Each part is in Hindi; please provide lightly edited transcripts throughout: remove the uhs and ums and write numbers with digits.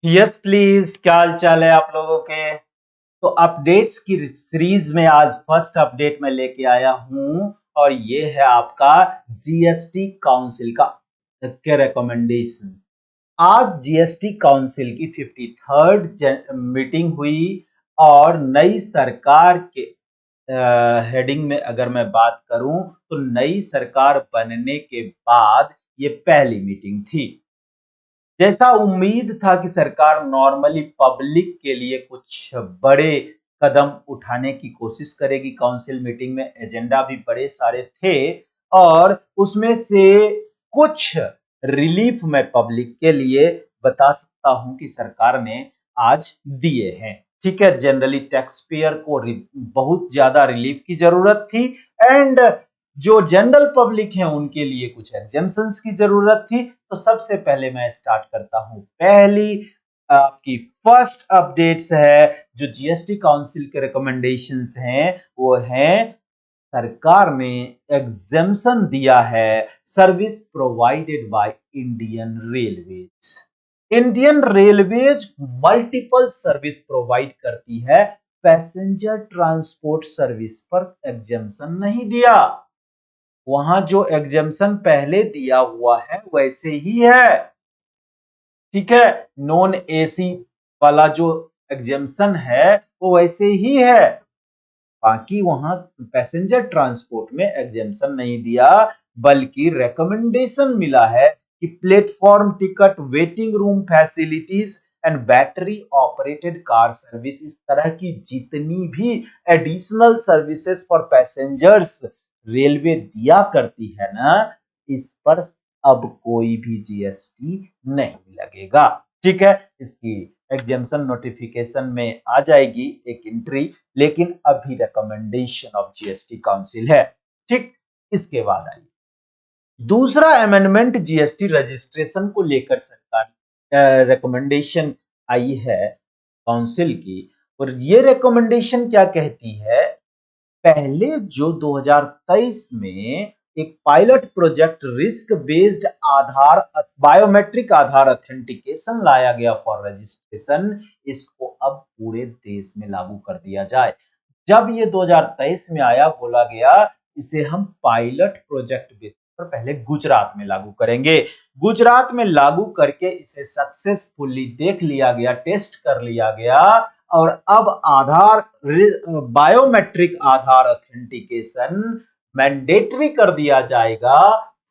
यस प्लीज, क्या हाल चाल है आप लोगों के। तो अपडेट्स की सीरीज में आज फर्स्ट अपडेट मैं लेके आया हूं और ये है आपका जीएसटी काउंसिल का के रिकमेंडेशंस। आज जीएसटी काउंसिल की 53rd मीटिंग हुई और नई सरकार के हेडिंग में अगर मैं बात करूं तो नई सरकार बनने के बाद ये पहली मीटिंग थी। जैसा उम्मीद था कि सरकार नॉर्मली पब्लिक के लिए कुछ बड़े कदम उठाने की कोशिश करेगी। काउंसिल मीटिंग में एजेंडा भी बड़े सारे थे और उसमें से कुछ रिलीफ मैं पब्लिक के लिए बता सकता हूं कि सरकार ने आज दिए हैं। ठीक है, जनरली टैक्स पेयर को बहुत ज्यादा रिलीफ की जरूरत थी एंड जो जनरल पब्लिक है उनके लिए कुछ एग्जेम्पशंस की जरूरत थी। तो सबसे पहले मैं स्टार्ट करता हूं। पहली आपकी फर्स्ट अपडेट्स है जो जीएसटी काउंसिल के रिकमेंडेशंस हैं वो है सरकार ने एग्जेम्पशन दिया है service provided by Indian railways. Indian railways multiple service provide करती है, पैसेंजर ट्रांसपोर्ट सर्विस पर एग्जेम्पशन नहीं दिया। वहां जो एग्जेम्पशन पहले दिया हुआ है वैसे ही है। ठीक है, नॉन एसी वाला जो एग्जेम्पशन है वो वैसे ही है। बाकी वहां पैसेंजर ट्रांसपोर्ट में एग्जेम्पशन नहीं दिया, बल्कि रिकमेंडेशन मिला है कि platform ticket, waiting room facilities and battery operated car service, इस तरह की जितनी भी additional services for passengers railway दिया करती है ना, इस पर अब कोई भी जीएसटी नहीं लगेगा। ठीक है, इसकी एग्जेम्पशन नोटिफिकेशन में आ जाएगी एक एंट्री, लेकिन अभी रिकमेंडेशन ऑफ जीएसटी काउंसिल है। ठीक, इसके बाद आइए दूसरा अमेंडमेंट जीएसटी रजिस्ट्रेशन को लेकर सरकार रिकमेंडेशन आई है काउंसिल की। और ये रिकमेंडेशन क्या कहती है, पहले जो 2023 में एक पायलट प्रोजेक्ट रिस्क बेस्ड आधार बायोमेट्रिक आधार ऑथेंटिकेशन लाया गया फॉर रजिस्ट्रेशन, इसको अब पूरे देश में लागू कर दिया जाए। जब ये 2023 में आया, बोला गया इसे हम पायलट प्रोजेक्ट बेसिस पर पहले गुजरात में लागू करेंगे। गुजरात में लागू करके इसे सक्सेसफुली देख लिया गया, टेस्ट कर लिया गया और अब Aadhaar biometric Aadhaar authentication mandatory कर दिया जाएगा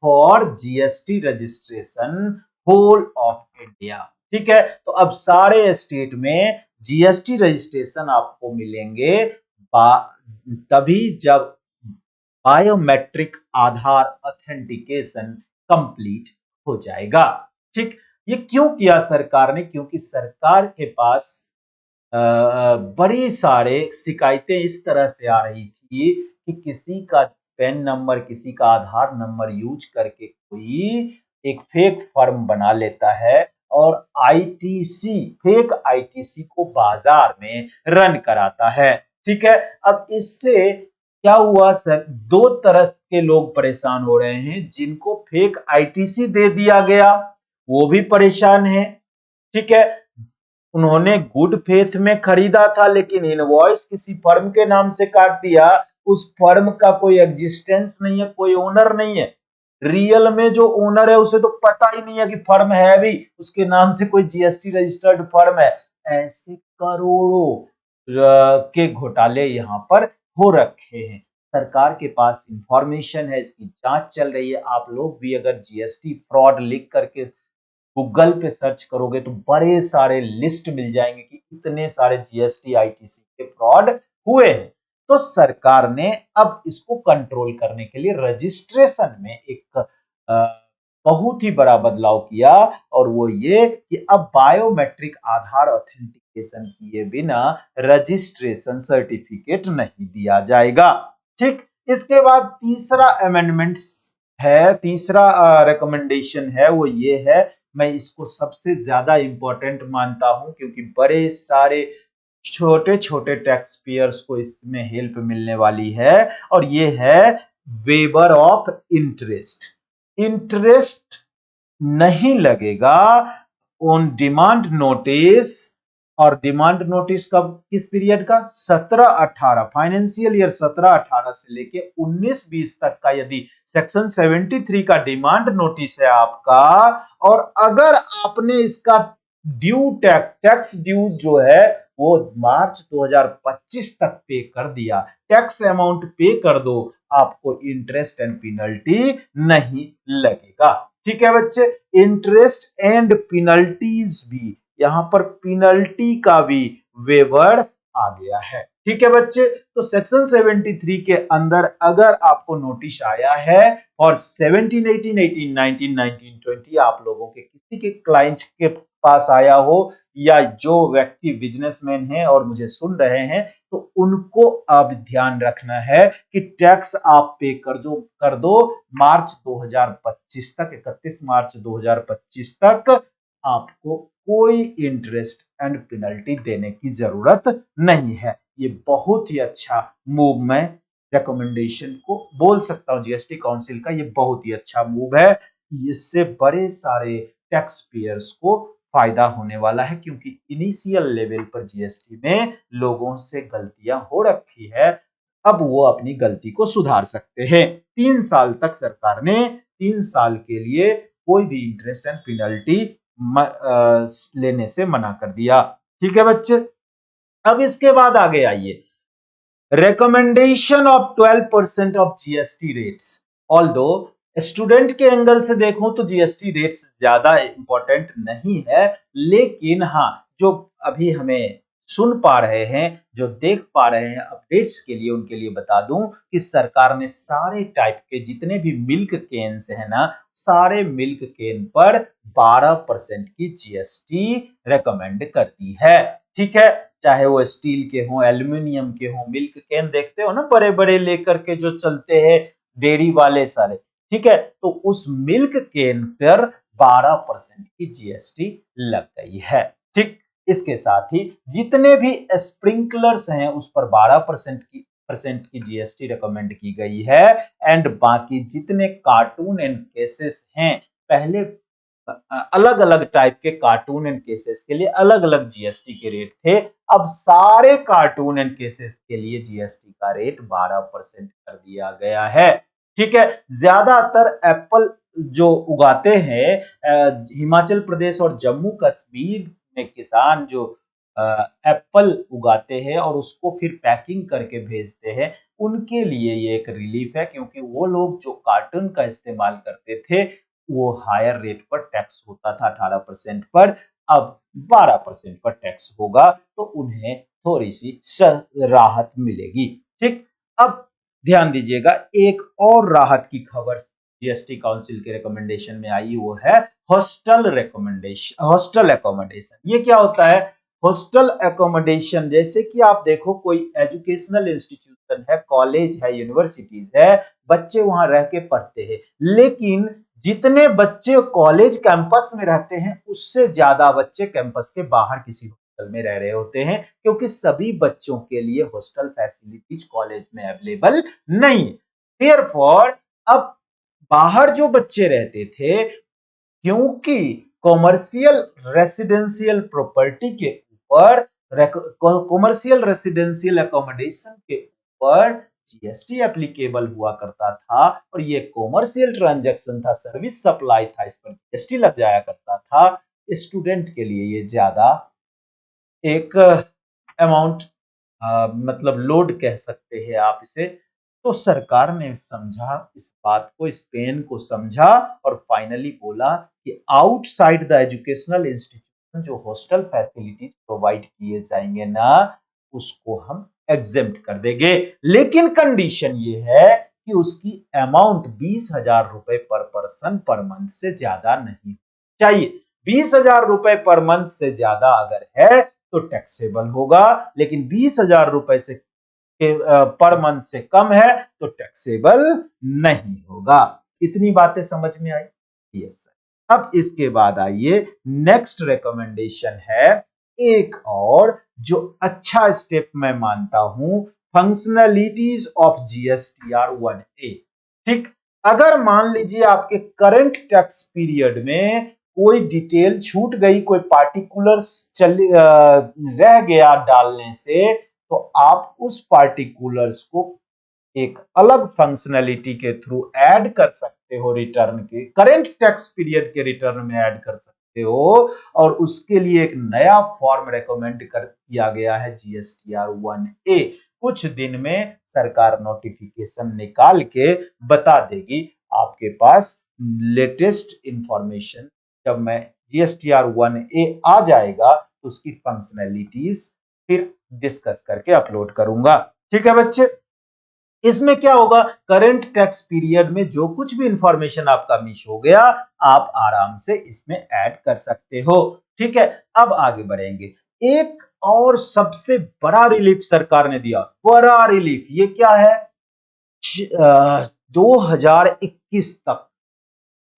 for GST registration whole of India. ठीक है, तो अब सारे स्टेट में जीएसटी रजिस्ट्रेशन आपको मिलेंगे तभी जब बायोमेट्रिक आधार ऑथेंटिकेशन कंप्लीट हो जाएगा। ठीक, ये क्यों किया सरकार ने, क्योंकि सरकार के पास बड़ी सारे शिकायतें इस तरह से आ रही थी कि किसी का पैन नंबर, किसी का आधार नंबर यूज करके कोई एक फेक फर्म बना लेता है और आईटीसी, फेक आईटीसी को बाजार में रन कराता है। ठीक है, अब इससे क्या हुआ सर, दो तरह के लोग परेशान हो रहे हैं। जिनको फेक आईटीसी दे दिया गया वो भी परेशान है। ठीक है, उन्होंने गुड फेथ में खरीदा था लेकिन इनवॉइस किसी फर्म के नाम से काट दिया। उस फर्म का कोई एग्जिस्टेंस नहीं है, कोई ओनर नहीं है। रियल में जो ओनर है उसे तो पता ही नहीं है कि फर्म है भी, उसके नाम से कोई जीएसटी रजिस्टर्ड फर्म है। ऐसे करोड़ों के घोटाले यहाँ पर हो रखे हैं। सरकार के पास इंफॉर्मेशन है, इसकी जांच चल रही है। आप लोग भी अगर जीएसटी फ्रॉड लिख करके गूगल पे सर्च करोगे तो बड़े सारे लिस्ट मिल जाएंगे कि इतने सारे जीएसटी आईटीसी के फ्रॉड हुए हैं। तो सरकार ने अब इसको कंट्रोल करने के लिए रजिस्ट्रेशन में एक बहुत ही बड़ा बदलाव किया और वो ये कि अब बायोमेट्रिक आधार ऑथेंटिकेशन किए बिना रजिस्ट्रेशन सर्टिफिकेट नहीं दिया जाएगा। ठीक, इसके बाद तीसरा अमेंडमेंट है, तीसरा रिकमेंडेशन है वो ये है, मैं इसको सबसे ज्यादा इंपॉर्टेंट मानता हूं क्योंकि बड़े सारे छोटे छोटे टैक्स पेयर्स को इसमें हेल्प मिलने वाली है और ये है वेबर ऑफ इंटरेस्ट। इंटरेस्ट नहीं लगेगा ऑन डिमांड नोटिस, और डिमांड नोटिस कब, किस पीरियड का, 17-18 फाइनेंशियल ईयर 17-18 से लेके 19-20 तक का यदि सेक्शन 73 का डिमांड नोटिस है आपका, और अगर आपने इसका ड्यू टैक्स ड्यू जो है वो मार्च 2025 तक पे कर दिया, टैक्स अमाउंट पे कर दो, आपको इंटरेस्ट एंड पेनल्टी नहीं लगेगा। ठीक है बच्चे, इंटरेस्ट एंड पेनल्टीज भी, यहां पर पेनल्टी का भी वेवर आ गया है। ठीक है बच्चे, तो सेक्शन 73 के अंदर अगर आपको नोटिस आया है और 17, 18, 18, 19, 19, 20 आप लोगों के किसी के क्लाइंट के पास आया हो, या जो व्यक्ति बिजनेसमैन हैं और मुझे सुन रहे हैं, तो उनको अब ध्यान रखना है कि टैक्स आप पे कर दो मार्च 2025 तक, 31 मार्च 2025 तक आपको कोई इंटरेस्ट एंड पेनल्टी देने की जरूरत नहीं है। ये बहुत ही अच्छा मूव मैं रिकमेंडेशन को बोल सकता हूं, जीएसटी काउंसिल का ये बहुत ही अच्छा मूव है। इससे बड़े सारे टैक्स पेयर्स को फायदा होने वाला है, क्योंकि इनिशियल लेवल पर जीएसटी में लोगों से गलतियां हो रखी है, अब वो अपनी गलती को सुधार सकते हैं। 3 साल तक सरकार ने 3 साल के लिए कोई भी इंटरेस्ट एंड पेनल्टी लेने से मना कर दिया। ठीक है बच्चे, अब इसके बाद आगे आइए, recommendation of 12% of GST rates, although student के एंगल से देखो तो जीएसटी रेट्स ज्यादा इंपॉर्टेंट नहीं है, लेकिन हाँ, जो अभी हमें सुन पा रहे हैं, जो देख पा रहे हैं अपडेट्स के लिए, उनके लिए बता दूं कि सरकार ने सारे टाइप के जितने भी मिल्क केन्स है ना, सारे मिल्क केन पर 12% की जीएसटी रेकमेंड करती है। ठीक है, चाहे वो स्टील के हों, एल्यूमिनियम के हों, मिल्क कैन देखते हो ना बड़े बड़े लेकर के जो चलते हैं डेयरी वाले सारे। ठीक है, तो उस मिल्क कैन पर 12% की जीएसटी लग गई है। ठीक, इसके साथ ही जितने भी स्प्रिंकलर्स हैं उस पर 12% की जीएसटी रिकमेंड की गई है, एंड बाकी जितने कार्टून एंड केसेस हैं, पहले अलग अलग टाइप के कार्टून एंड केसेस के लिए अलग अलग जीएसटी के रेट थे, अब सारे कार्टून एंड केसेस के लिए जीएसटी का रेट 12% कर दिया गया है। ठीक है, ज्यादातर एप्पल जो उगाते हैं हिमाचल प्रदेश और जम्मू कश्मीर में किसान जो एप्पल उगाते हैं और उसको फिर पैकिंग करके भेजते हैं, उनके लिए ये एक रिलीफ है, क्योंकि वो लोग जो कार्टून का इस्तेमाल करते थे वो हायर रेट पर टैक्स होता था 18% पर, अब 12% पर टैक्स होगा, तो उन्हें थोड़ी सी राहत मिलेगी। ठीक, अब ध्यान दीजिएगा, एक और राहत की खबर जीएसटी काउंसिल के रिकमेंडेशन में आई, वो है हॉस्टल रिकमेंडेशन, हॉस्टल एकोमोडेशन। ये क्या होता है हॉस्टल एकोमोडेशन? जैसे कि आप देखो कोई एजुकेशनल इंस्टीट्यूशन है, कॉलेज है, यूनिवर्सिटीज है, बच्चे वहां रह के पढ़ते हैं, लेकिन जितने बच्चे कॉलेज कैंपस में रहते हैं उससे ज्यादा बच्चे कैंपस के बाहर किसी हॉस्टल में रह रहे होते हैं, क्योंकि सभी बच्चों के लिए हॉस्टल फैसिलिटीज कॉलेज में अवेलेबल नहीं। देयरफॉर अब बाहर जो बच्चे रहते थे, क्योंकि कॉमर्शियल रेसिडेंशियल प्रॉपर्टी के ऊपर, कॉमर्शियल रेसिडेंशियल एकोमोडेशन के ऊपर जीएसटी एप्लीकेबल हुआ करता था, और ये कॉमर्शियल ट्रांजैक्शन था, सर्विस सप्लाई था, इस पर जीएसटी लग जाया करता था, स्टूडेंट के लिए ये ज्यादा एक अमाउंट मतलब लोड कह सकते हैं आप इसे। तो सरकार ने समझा इस बात को, इस पेन को समझा, और फाइनली बोला कि आउटसाइड द एजुकेशनल इंस्टीट्यूशन जो हॉस्टल फैसिलिटीज प्रोवाइड किए जाएंगे ना, उसको हम एग्जेम्प्ट कर देंगे, लेकिन कंडीशन ये है कि उसकी अमाउंट 20,000 रुपए पर पर्सन पर मंथ से ज्यादा नहीं चाहिए। 20,000 रुपए पर मंथ से ज्यादा अगर है तो टैक्सेबल होगा, लेकिन 20,000 रुपए से पर मंथ से कम है तो टैक्सेबल नहीं होगा। इतनी बातें समझ में आई? Yes sir. अब इसके बाद आइए, नेक्स्ट रिकमेंडेशन है एक और जो अच्छा स्टेप मैं मानता हूं, फंक्शनलिटीज ऑफ जीएसटीआर 1A। ठीक, अगर मान लीजिए आपके करंट टैक्स पीरियड में कोई डिटेल छूट गई, कोई पार्टिकुलर्स रह गया डालने से, तो आप उस पार्टिकुलर्स को एक अलग फंक्शनैलिटी के थ्रू ऐड कर सकते हो, रिटर्न के करेंट टैक्स पीरियड के रिटर्न में ऐड कर सकते हो। और उसके लिए एक नया फॉर्म रेकमेंड किया गया है, जीएसटीआर 1A। कुछ दिन में सरकार नोटिफिकेशन निकाल के बता देगी आपके पास लेटेस्ट इंफॉर्मेशन। जब मैं जीएसटीआर 1A आ जाएगा तो उसकी फंक्शनैलिटीज फिर डिस्कस करके अपलोड करूंगा। ठीक है बच्चे, इसमें क्या होगा, करंट टैक्स पीरियड में जो कुछ भी इंफॉर्मेशन आपका मिस हो गया, आप आराम से इसमें ऐड कर सकते हो। ठीक है, अब आगे बढ़ेंगे। एक और सबसे बड़ा रिलीफ सरकार ने दिया, बड़ा रिलीफ, ये क्या है, 2021 तक,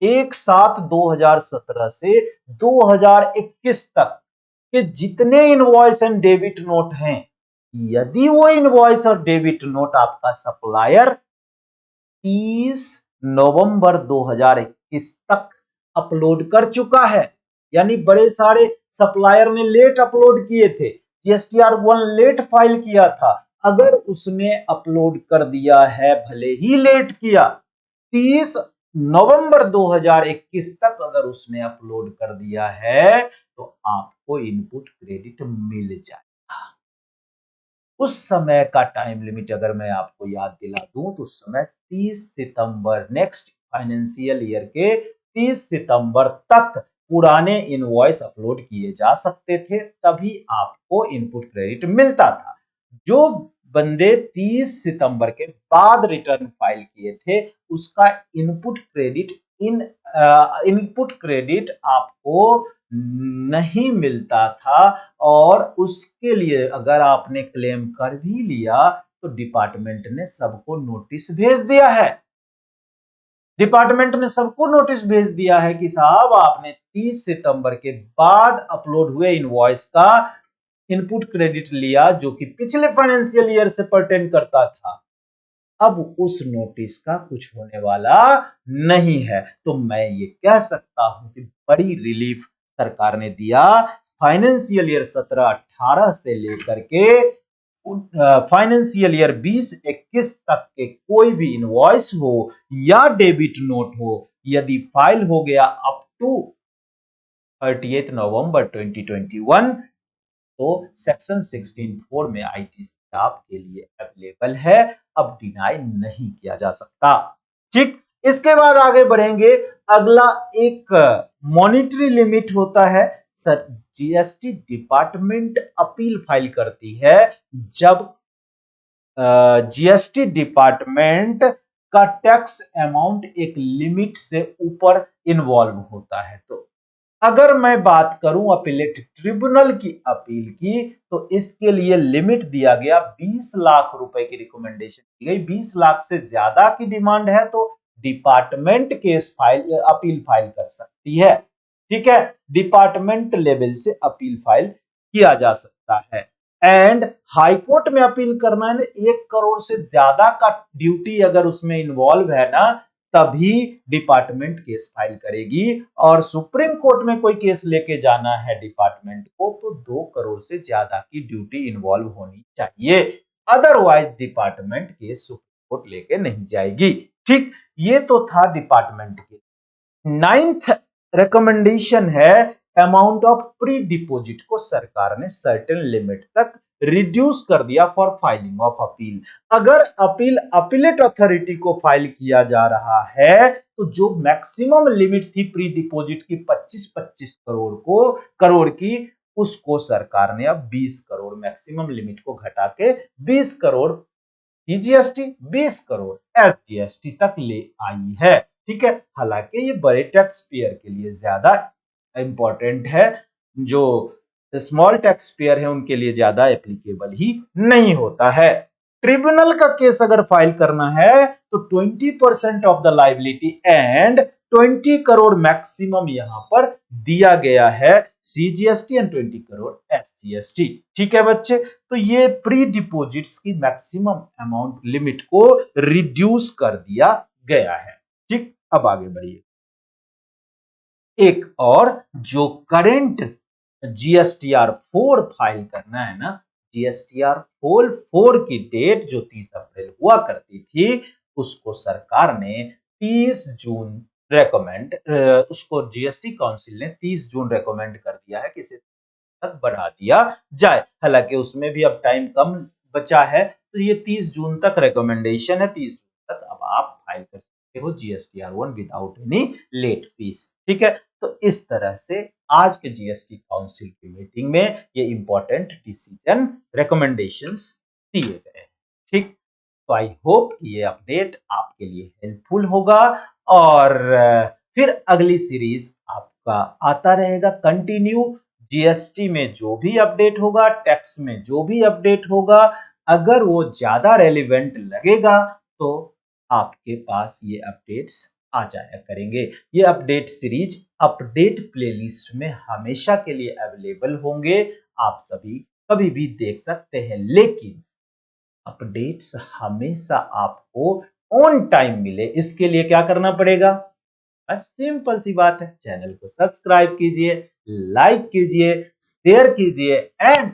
एक साथ 2017 से 2021 तक के जितने इनवॉइस एंड डेबिट नोट हैं, यदि वो इनवॉइस और डेबिट नोट आपका सप्लायर 30 नवंबर 2021 तक अपलोड कर चुका है, यानी बड़े सारे सप्लायर ने लेट अपलोड किए थे, जीएसटीआर 1 लेट फाइल किया था, अगर उसने अपलोड कर दिया है, भले ही लेट किया, 30 नवंबर 2021 तक अगर उसने अपलोड कर दिया है, तो आपको इनपुट क्रेडिट मिल जाएगा। उस समय का टाइम लिमिट अगर मैं आपको याद दिला दूं तो उस समय 30 सितंबर, नेक्स्ट फाइनेंशियल ईयर के 30 सितंबर तक पुराने इनवॉइस अपलोड किए जा सकते थे, तभी आपको इनपुट क्रेडिट मिलता था। जो बंदे 30 सितंबर के बाद रिटर्न फाइल किए थे, उसका इनपुट क्रेडिट इनपुट क्रेडिट आपको नहीं मिलता था, और उसके लिए अगर आपने क्लेम कर भी लिया तो डिपार्टमेंट ने सबको नोटिस भेज दिया है। डिपार्टमेंट ने सबको नोटिस भेज दिया है कि साहब आपने 30 सितंबर के बाद अपलोड हुए इनवॉइस का इनपुट क्रेडिट लिया, जो कि पिछले फाइनेंशियल ईयर से परटेन करता था। अब उस नोटिस का कुछ होने वाला नहीं है, तो मैं ये कह सकता हूं कि बड़ी रिलीफ सरकार ने दिया। फाइनेंशियल ईयर 17-18 से लेकर के फाइनेंशियल ईयर 20-21 तक के कोई भी इनवॉइस हो या डेबिट नोट हो, यदि फाइल हो गया अप टू 30 नवंबर 2021, तो सेक्शन 16(4) में आईटीसी आपके लिए अवेलेबल है, अब डिनाई नहीं किया जा सकता। ठीक, इसके बाद आगे बढ़ेंगे। अगला एक मॉनिटरी लिमिट होता है। Sir, GST department appeal file करती है जब जीएसटी डिपार्टमेंट का टैक्स अमाउंट एक लिमिट से ऊपर इन्वॉल्व होता है। तो अगर मैं बात करूं अपीलेट ट्रिब्यूनल की अपील की, तो इसके लिए लिमिट दिया गया 20 लाख रुपए की रिकमेंडेशन की गई। 20 लाख से ज्यादा की डिमांड है तो department case file appeal file कर सकती है। ठीक है, डिपार्टमेंट लेवल से अपील फाइल किया जा सकता है। एंड हाई कोर्ट में अपील करना है, 1 करोड़ से ज्यादा का ड्यूटी अगर उसमें इन्वॉल्व है ना, तभी डिपार्टमेंट केस फाइल करेगी। और सुप्रीम कोर्ट में कोई केस लेके जाना है डिपार्टमेंट को, तो 2 करोड़ से ज्यादा की ड्यूटी इन्वॉल्व होनी चाहिए, otherwise department case supreme court लेके नहीं जाएगी। ठीक, ये तो था डिपार्टमेंट के। 9th रिकमेंडेशन है, अमाउंट ऑफ प्री डिपोजिट को सरकार ने सर्टेन लिमिट तक रिड्यूस कर दिया फॉर फाइलिंग ऑफ अपील। अगर अपील अपीलेट अथॉरिटी को फाइल किया जा रहा है, तो जो मैक्सिमम लिमिट थी प्री डिपोजिट की 25-25 करोड़ की, उसको सरकार ने अब 20 करोड़ मैक्सिमम लिमिट को घटा के 20 करोड़ जीएसटी, 20 करोड़ एसजीएसटी तक ले आई है। ठीक है, हालांकि ये बड़े टैक्स पेयर के लिए ज्यादा इंपॉर्टेंट है, जो स्मॉल टैक्स पेयर है उनके लिए ज्यादा एप्लीकेबल ही नहीं होता है। ट्रिब्यूनल का केस अगर फाइल करना है तो 20% of the liability and 20 crore maximum यहां पर दिया गया है, सीजीएसटी एंड 20 करोड़ एसजीएसटी। ठीक है बच्चे, तो ये प्री डिपोजिट्स की मैक्सिमम अमाउंट लिमिट को रिड्यूस कर दिया गया है। ठीक, अब आगे बढ़िए। एक और जो करंट जीएसटीआर 4 फाइल करना है ना, जीएसटीआर 4 की डेट जो 30 अप्रैल हुआ करती थी, उसको सरकार ने 30 जून रेकमेंड उसको जीएसटी काउंसिल ने 30 जून रेकमेंड कर दिया है कि इसे तक बढ़ा दिया जाए। हालांकि उसमें भी अब टाइम कम बचा है, तो ये 30 जून तक रिकमेंडेशन है। 30 जून तक अब आप फाइल कर सकते हो GSTR 1 without any late fees. ठीक है, तो इस तरह से आज के जीएसटी काउंसिल की मीटिंग में ये इंपॉर्टेंट डिसीजन रिकमेंडेशंस दिए गए। ठीक, तो आई होप कि ये अपडेट आपके लिए हेल्पफुल होगा और फिर अगली सीरीज आपका आता रहेगा कंटिन्यू। जीएसटी में जो भी अपडेट होगा, टैक्स में जो भी अपडेट होगा, अगर वो ज्यादा रेलिवेंट लगेगा तो आपके पास ये अपडेट्स आ जाया करेंगे। ये अपडेट सीरीज अपडेट प्लेलिस्ट में हमेशा के लिए अवेलेबल होंगे, आप सभी कभी भी देख सकते हैं। लेकिन अपडेट्स हमेशा आपको ऑन टाइम मिले, इसके लिए क्या करना पड़ेगा? बस सिंपल सी बात है, चैनल को सब्सक्राइब कीजिए, लाइक कीजिए, शेयर कीजिए एंड